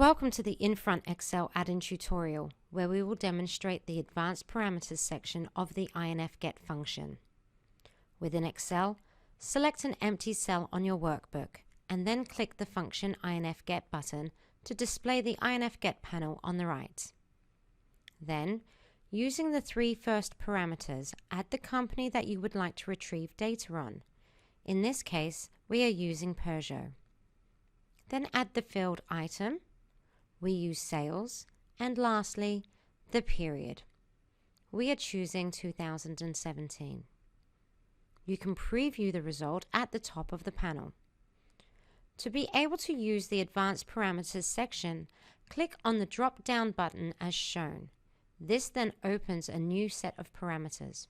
Welcome to the Infront Excel add-in tutorial, where we will demonstrate the advanced parameters section of the INFGet function. Within Excel, select an empty cell on your workbook and then click the function INFGet button to display the INFGet panel on the right. Then, using the three first parameters, add the company that you would like to retrieve data on. In this case, we are using Peugeot. Then add the field item. We use sales, and lastly, the period. We are choosing 2017. You can preview the result at the top of the panel. To be able to use the Advanced Parameters section, click on the drop-down button as shown. This then opens a new set of parameters.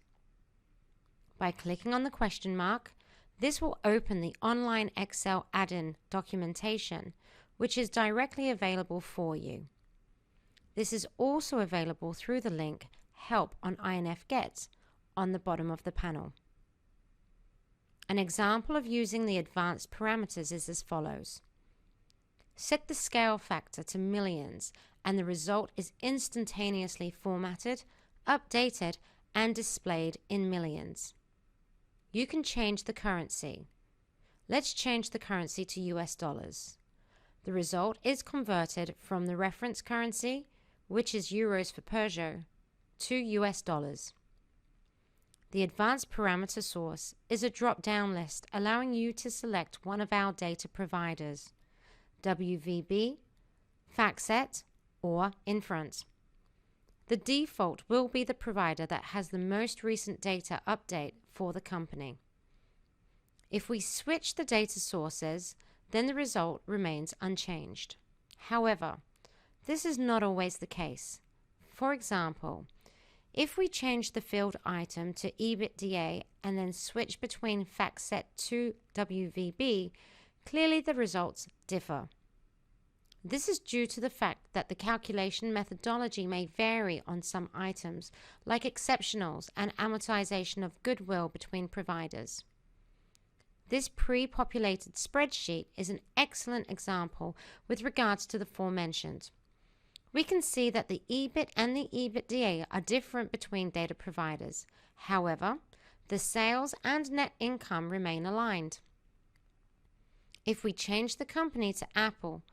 By clicking on the question mark, this will open the online Excel add-in documentation, which is directly available for you. This is also available through the link Help on INFGet on the bottom of the panel. An example of using the advanced parameters is as follows. Set the scale factor to millions and the result is instantaneously formatted, updated, and displayed in millions. You can change the currency. Let's change the currency to US dollars. The result is converted from the reference currency, which is euros for Peugeot, to US dollars. The advanced parameter source is a drop-down list allowing you to select one of our data providers, WVB, FactSet, or Infront. The default will be the provider that has the most recent data update for the company. If we switch the data sources, then the result remains unchanged. However, this is not always the case. For example, if we change the field item to EBITDA and then switch between FactSet to WVB, clearly the results differ. This is due to the fact that the calculation methodology may vary on some items, like exceptionals and amortization of goodwill between providers. This pre-populated spreadsheet is an excellent example with regards to the aforementioned. We can see that the EBIT and the EBITDA are different between data providers. However, the sales and net income remain aligned. If we change the company to Apple,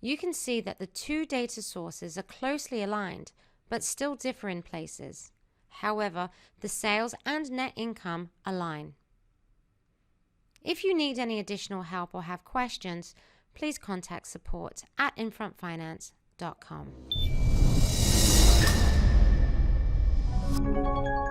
you can see that the two data sources are closely aligned, but still differ in places. However, the sales and net income align. If you need any additional help or have questions, please contact support at infrontfinance.com.